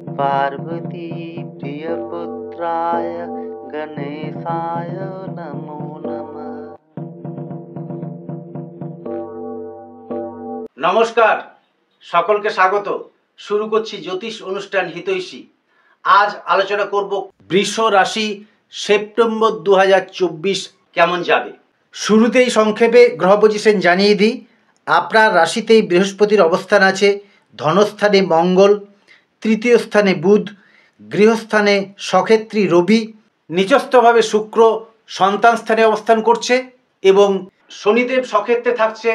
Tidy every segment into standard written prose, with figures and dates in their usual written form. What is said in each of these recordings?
पार्वती प्रियपुत्राय गणेशाय नमो नमः। নমস্কার, সকলকে স্বাগত। শুরু করছি জ্যোতিষ অনুষ্ঠান হিতৈষী। আজ আলোচনা করব বৃষ রাশি সেপ্টেম্বর 2024 কেমন যাবে। শুরুতেই সংক্ষেপে গ্রহ পজিশন জানিয়ে দিই। আপনার রাশিতেই বৃহস্পতির অবস্থান আছে, ধনস্থানে মঙ্গল, তৃতীয় স্থানে বুধ, গৃহস্থানে সক্ষেত্রী রবি, নিচস্থভাবে শুক্র সন্তান স্থানে অবস্থান করছে এবং শনিদেব সক্ষেত্রে থাকছে,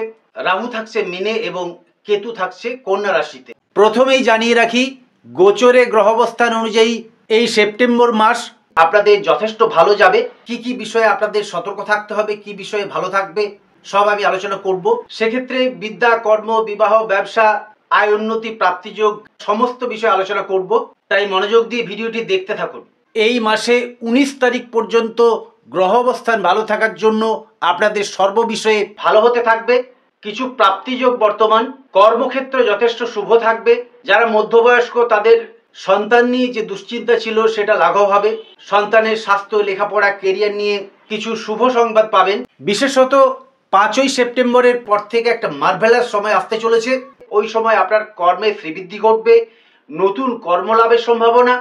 রাহু থাকছে মীনে এবং কেতু থাকছে কন্যা রাশিতে। প্রথমেই জানিয়ে রাখি, গোচরে গ্রহ অবস্থান অনুযায়ী এই সেপ্টেম্বর মাস আপনাদের যথেষ্ট ভালো যাবে। কি কি বিষয়ে আপনাদের সতর্ক থাকতে হবে, কি বিষয়ে ভালো থাকবে, সব আমি আলোচনা করব। সেক্ষেত্রে বিদ্যা, কর্ম, বিবাহ, ব্যবসা, আয় উন্নতি, প্রাপ্তিযোগ সমস্ত বিষয়ে আলোচনা করব। তাই মনোযোগ দিয়ে ভিডিওটি দেখতে থাকুন। এই মাসে 19 তারিখ পর্যন্ত গ্রহ অবস্থান ভালো থাকার জন্য আপনাদের সর্ববিষয়ে ভালো হতে থাকবে। কিছু প্রাপ্তিযোগ বর্তমান, কর্মক্ষেত্র যথেষ্ট শুভ থাকবে। যারা মধ্যবয়স্ক তাদের সন্তান নিয়ে যে দুশ্চিন্তা ছিল সেটা লাঘব হবে। সন্তানের স্বাস্থ্য, লেখাপড়া, কেরিয়ার নিয়ে কিছু শুভ সংবাদ পাবেন। বিশেষত 5ই সেপ্টেম্বরের পর থেকে একটা মার্ভেলাস সময় আসতে চলেছে। ওই সময় আপনার কর্মে শ্রীবৃদ্ধি ঘটবে, নতুন কর্মলাভের সম্ভাবনা,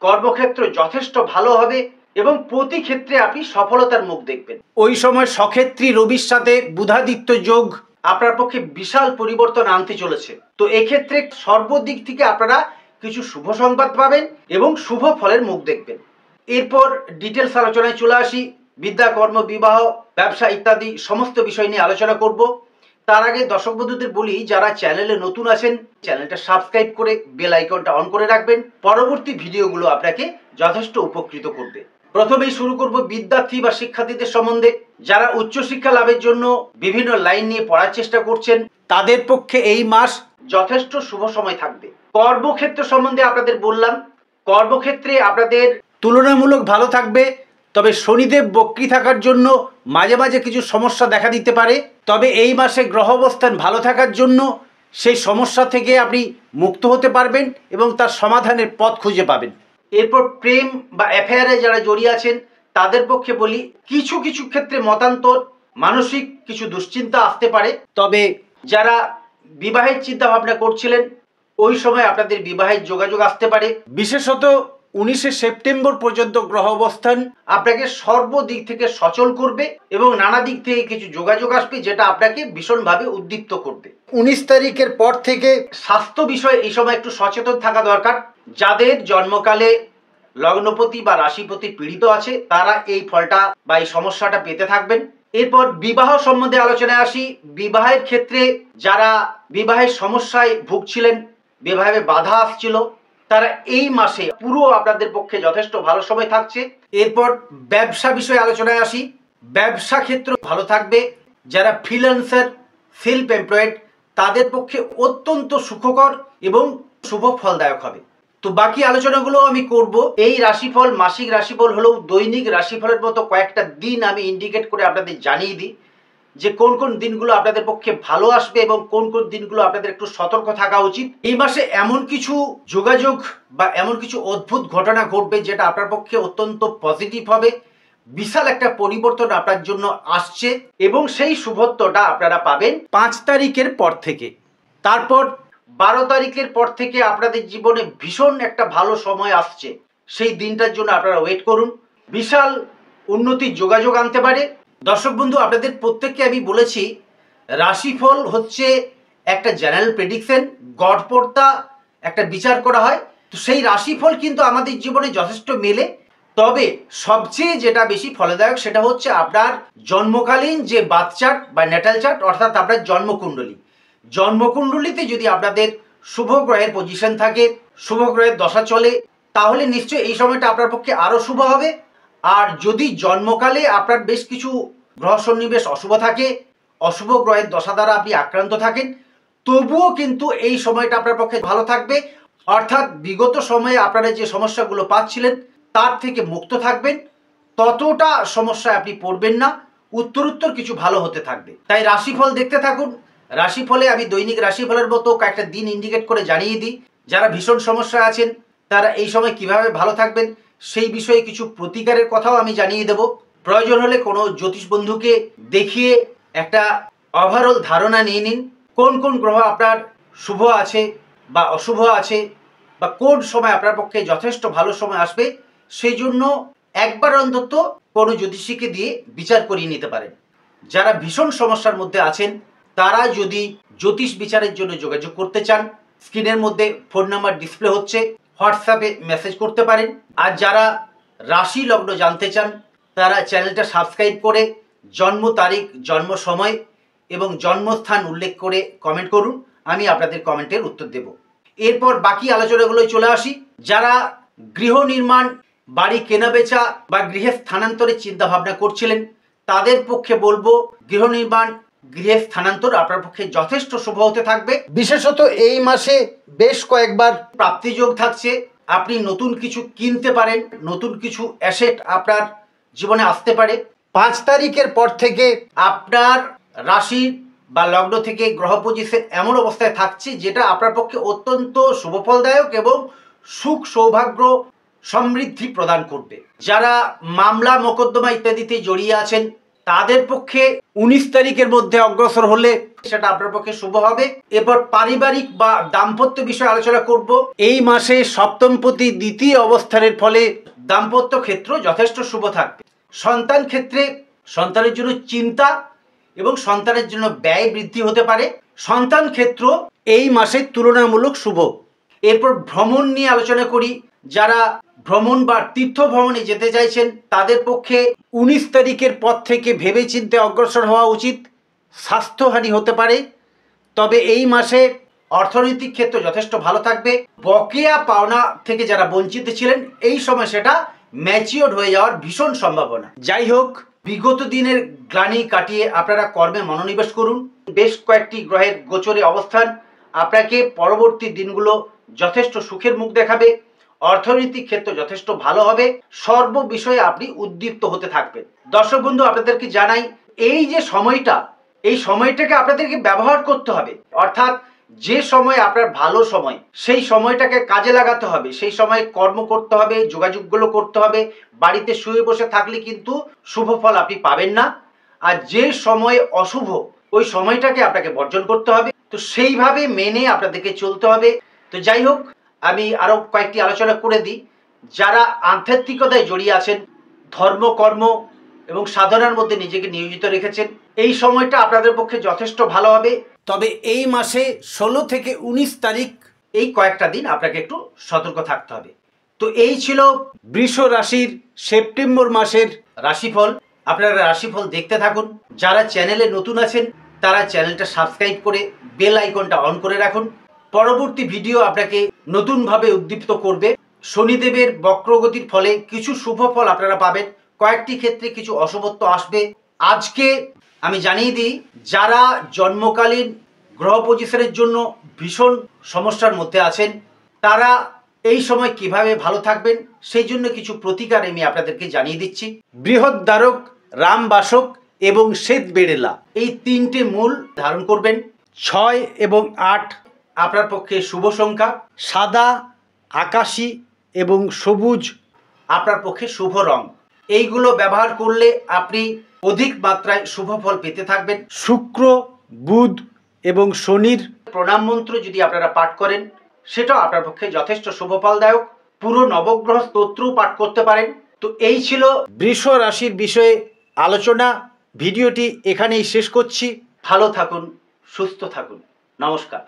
কর্মক্ষেত্র যথেষ্ট ভালো হবে এবং প্রতি ক্ষেত্রে আপনি সফলতার মুখ দেখবেন। ওই সময় সক্ষেত্রী রবির সাথে বুধাদিত্য যোগ আপনার পক্ষে বিশাল পরিবর্তন আনতে চলেছে। তো এক্ষেত্রে সর্বদিক থেকে আপনারা কিছু শুভ সংবাদ পাবেন এবং শুভ ফলের মুখ দেখবেন। এরপর ডিটেলস আলোচনায় চলে আসি। বিদ্যা, কর্ম, বিবাহ, ব্যবসা ইত্যাদি সমস্ত বিষয় নিয়ে আলোচনা করব। তার আগে দর্শক বন্ধুদের বলি, যারা চ্যানেলে নতুন আছেন চ্যানেলটা সাবস্ক্রাইব করে বেল আইকনটা অন করে রাখবেন। পরবর্তী ভিডিওগুলো আপনাকে যথেষ্ট উপকৃত করবে। প্রথমেই শুরু করব বিদ্যার্থী বা শিক্ষার্থীদের সম্বন্ধে। যারা উচ্চশিক্ষা লাভের জন্য বিভিন্ন লাইন নিয়ে পড়ার চেষ্টা করছেন তাদের পক্ষে এই মাস যথেষ্ট শুভ সময় থাকবে। কর্মক্ষেত্র সম্বন্ধে আপনাদের বললাম, কর্মক্ষেত্রে আপনাদের তুলনামূলক ভালো থাকবে। তবে শনিদেব বক্রী থাকার জন্য মাঝে মাঝে কিছু সমস্যা দেখা দিতে পারে। তবে এই মাসে গ্রহ অবস্থান ভালো থাকার জন্য সেই সমস্যা থেকে আপনি মুক্ত হতে পারবেন এবং তার সমাধানের পথ খুঁজে পাবেন। এরপর প্রেম বা অ্যাফেয়ারে যারা জড়িয়ে আছেন তাদের পক্ষে বলি, কিছু কিছু ক্ষেত্রে মতান্তর, মানসিক কিছু দুশ্চিন্তা আসতে পারে। তবে যারা বিবাহের চিন্তা ভাবনা করছিলেন ওই সময় আপনাদের বিবাহের যোগাযোগ আসতে পারে। বিশেষত 19শে সেপ্টেম্বর পর্যন্ত গ্রহ অবস্থান আপনাকে সর্বদিক থেকে সচল করবে এবং নানা দিক থেকে কিছু যোগাযোগ আসবে যেটা আপনাকে ভীষণভাবে উদ্দীপ্ত করবে। 19 তারিখের পর থেকে স্বাস্থ্য বিষয়ে এই সময় একটু সচেতন থাকা দরকার। যাদের জন্মকালে লগ্নপতি বা রাশিপতি পীড়িত আছে তারা এই ফলটা বা এই সমস্যাটা পেতে থাকবেন। এরপর বিবাহ সম্বন্ধে আলোচনায় আসি। বিবাহের ক্ষেত্রে যারা বিবাহের সমস্যায় ভুগছিলেন, বিবাহে বাধা আসছিল, তারা এই মাসে পুরো আপনাদের পক্ষে যথেষ্ট ভালো সময় থাকছে। এরপর ব্যবসা বিষয়ে আলোচনায় আসি। ব্যবসা ক্ষেত্র ভালো থাকবে। যারা ফ্রিল্যান্সার, সেলফ এমপ্লয়েড তাদের পক্ষে অত্যন্ত সুখকর এবং শুভ ফলদায়ক হবে। তো বাকি আলোচনাগুলো আমি করব। এই রাশিফল মাসিক রাশিফল হলেও দৈনিক রাশিফলের মতো কয়েকটা দিন আমি ইন্ডিকেট করে আপনাদের জানিয়ে দিই যে কোন কোন দিনগুলো আপনাদের পক্ষে ভালো আসবে এবং কোন কোন দিনগুলো আপনাদের একটু সতর্ক থাকা উচিত। এই মাসে এমন কিছু যোগাযোগ বা এমন কিছু অদ্ভুত ঘটনা ঘটবে যেটা আপনার পক্ষে অত্যন্ত পজিটিভ হবে। বিশাল একটা পরিবর্তন আপনার জন্য আসছে এবং সেই শুভত্বটা আপনারা পাবেন 5 তারিখের পর থেকে। তারপর 12 তারিখের পর থেকে আপনাদের জীবনে ভীষণ একটা ভালো সময় আসছে। সেই দিনটার জন্য আপনারা ওয়েট করুন। বিশাল উন্নতির যোগাযোগ আনতে পারে। দর্শক বন্ধু, আপনাদের প্রত্যেককে আমি বলেছি রাশিফল হচ্ছে একটা জেনারেল প্রেডিকশন, গড়পড়তা একটা বিচার করা হয়। তো সেই রাশিফল কিন্তু আমাদের জীবনে যথেষ্ট মেলে। তবে সবচেয়ে যেটা বেশি ফলদায়ক সেটা হচ্ছে আপনার জন্মকালীন যে বার্থ চার্ট বা ন্যাটাল চার্ট, অর্থাৎ আপনার জন্মকুণ্ডলী। জন্মকুণ্ডলীতে যদি আপনাদের শুভ গ্রহের পজিশন থাকে, শুভ গ্রহের দশা চলে, তাহলে নিশ্চয়ই এই সময়টা আপনার পক্ষে আরও শুভ হবে। আর যদি জন্মকালে আপনার বেশ কিছু গ্রহ সন্নিবেশ অশুভ থাকে, অশুভ গ্রহের দশা দ্বারা আপনি আক্রান্ত থাকেন, তবুও কিন্তু এই সময়টা আপনার পক্ষে ভালো থাকবে। অর্থাৎ বিগত সময়ে আপনারা যে সমস্যাগুলো পাচ্ছিলেন তার থেকে মুক্ত থাকবেন, ততটা সমস্যায় আপনি পড়বেন না, উত্তরোত্তর কিছু ভালো হতে থাকবে। তাই রাশিফল দেখতে থাকুন। রাশিফলে আমি দৈনিক রাশিফলের মতো কয়েকটা দিন ইন্ডিকেট করে জানিয়ে দিই। যারা ভীষণ সমস্যা আছেন তারা এই সময় কিভাবে ভালো থাকবেন সেই বিষয়ে কিছু প্রতিকারের কথাও আমি জানিয়ে দেব। প্রয়োজন হলে কোনো জ্যোতিষ বন্ধুকে দেখিয়ে একটা ওভারঅল ধারণা নিয়ে নিন কোন কোন গ্রহ আপনার শুভ আছে বা অশুভ আছে বা কোন সময় আপনার পক্ষে যথেষ্ট ভালো সময় আসবে, সেই জন্য একবার অন্তত কোনো জ্যোতিষীকে দিয়ে বিচার করিয়ে নিতে পারেন। যারা ভীষণ সমস্যার মধ্যে আছেন তারা যদি জ্যোতিষ বিচারের জন্য যোগাযোগ করতে চান, স্ক্রিনের মধ্যে ফোন নাম্বার ডিসপ্লে হচ্ছে, হোয়াটসঅ্যাপে মেসেজ করতে পারেন। আর যারা রাশি লগ্ন জানতে চান তারা চ্যানেলটা সাবস্ক্রাইব করে জন্ম তারিখ, জন্ম সময় এবং জন্মস্থান উল্লেখ করে কমেন্ট করুন, আমি আপনাদের কমেন্টের উত্তর দেব। এরপর বাকি আলোচনাগুলোয় চলে আসি। যারা গৃহ নির্মাণ, বাড়ি কেনা বেচা বা গৃহে স্থানান্তরের চিন্তা ভাবনা করছিলেন তাদের পক্ষে বলবো গৃহ নির্মাণ, গৃহে স্থানান্তর আপনার পক্ষে যথেষ্ট শুভ হতে থাকবে। বিশেষত এই মাসে বেশ কয়েকবার প্রাপ্তিযোগ থাকছে, আপনি নতুন কিছু কিনতে পারেন, নতুন কিছু অ্যাসেট আপনার জীবনে আসতে পারে। 5 তারিখের পর থেকে আপনার রাশি বা লগ্ন থেকে গ্রহ পজিশন এমন অবস্থায় থাকছে যেটা আপনার পক্ষে অত্যন্ত শুভফলদায়ক এবং সুখ সৌভাগ্য সমৃদ্ধি প্রদান করবে। যারা মামলা মোকদ্দমা ইত্যাদিতে জড়িয়ে আছেন তাদের পক্ষে 19 তারিখের মধ্যে অগ্রসর হলে সেটা আপনার পক্ষে শুভ হবে। এরপর পারিবারিক বা দাম্পত্য বিষয়ে আলোচনা করব। এই মাসে সপ্তমপতি দ্বিতীয় অবস্থানের ফলে দাম্পত্য ক্ষেত্র যথেষ্ট শুভ থাকবে। সন্তান ক্ষেত্রে সন্তানের জন্য চিন্তা এবং সন্তানের জন্য ব্যয় বৃদ্ধি হতে পারে। সন্তান ক্ষেত্র এই মাসে তুলনামূলক শুভ। এরপর ভ্রমণ নিয়ে আলোচনা করি। যারা ভ্রমণ বা তীর্থ ভ্রমণে যেতে চাইছেন তাদের পক্ষে 19 তারিখের পর থেকে ভেবেচিন্তে অগ্রসর হওয়া উচিত। স্বাস্থ্যহানি হতে পারে, তবে এই মাসে অর্থনৈতিক ক্ষেত্র যথেষ্ট ভালো থাকবে। বকেয়া পাওনা থেকে যারা বঞ্চিত ছিলেন এই সময় সেটা ম্যাচিওর হয়ে যাওয়ার ভীষণ সম্ভাবনা। যাই হোক, বিগত দিনের গ্লানি কাটিয়ে আপনারা কর্মে মনোনিবেশ করুন। বেশ কয়েকটি গ্রহের গোচরে অবস্থান আপনাকে পরবর্তী দিনগুলো যথেষ্ট সুখের মুখ দেখাবে। অর্থনৈতিক ক্ষেত্র যথেষ্ট ভালো হবে। সর্ব বিষয়ে আপনি উদ্দীপ্ত হতে থাকবেন। দর্শক বন্ধু, আপনাদেরকে জানাই এই যে সময়টা, এই সময়টাকে আপনাদেরকে ব্যবহার করতে হবে। অর্থাৎ যে সময় আপনার ভালো সময় সেই সময়টাকে কাজে লাগাতে হবে, সেই সময় কর্ম করতে হবে, যোগাযোগগুলো করতে হবে। বাড়িতে শুয়ে বসে থাকলে কিন্তু শুভ ফল আপনি পাবেন না। আর যে সময় অশুভ ওই সময়টাকে আপনাকে বর্জন করতে হবে। তো সেইভাবে মেনে আপনাদেরকে চলতে হবে। তো যাই হোক, আমি আরো কয়েকটি আলোচনা করে দিই। যারা আধ্যাত্মিকতায় জড়িয়ে আছেন, ধর্ম, কর্ম এবং সাধনার মধ্যে নিজেকে নিয়োজিত রেখেছেন, এই সময়টা আপনাদের পক্ষে যথেষ্ট ভালো হবে। তবে এই মাসে 16 থেকে 19 তারিখ এই কয়েকটা দিন আপনাকে একটু সতর্ক থাকতে হবে। তো এই ছিল বৃষ রাশির সেপ্টেম্বর মাসের রাশিফল। আপনারা রাশিফল দেখতে থাকুন। যারা চ্যানেলে নতুন আছেন তারা চ্যানেলটা সাবস্ক্রাইব করে বেল আইকনটা অন করে রাখুন। পরবর্তী ভিডিও আপনাকে নতুনভাবে উদ্দীপ্ত করবে। শনিদেবের বক্রগতির ফলে কিছু শুভ ফল আপনারা পাবেন, কয়েকটি ক্ষেত্রে কিছু অশুভত্ব আসবে। আজকে আমি জানিয়ে দিই, যারা জন্মকালীন গ্রহ পজিশনের জন্য ভীষণ সমস্যার মধ্যে আছেন তারা এই সময় কিভাবে ভালো থাকবেন সেই জন্য কিছু প্রতিকার আমি আপনাদেরকে জানিয়ে দিচ্ছি। বৃহদ্বারক, রামবাসক এবং শ্বেত বেড়েলা এই 3টে মূল ধারণ করবেন। 6 এবং 8 আপনার পক্ষে শুভ সংখ্যা। সাদা, আকাশী এবং সবুজ আপনার পক্ষে শুভ রং। এইগুলো ব্যবহার করলে আপনি অধিক মাত্রায় শুভ ফল পেতে থাকবেন। শুক্র, বুধ এবং শনির প্রণাম মন্ত্র যদি আপনারা পাঠ করেন সেটাও আপনার পক্ষে যথেষ্ট শুভ ফলদায়ক। পুরো নবগ্রহ স্তোত্রও পাঠ করতে পারেন। তো এই ছিল বৃষ রাশির বিষয়ে আলোচনা। ভিডিওটি এখানেই শেষ করছি। ভালো থাকুন, সুস্থ থাকুন। নমস্কার।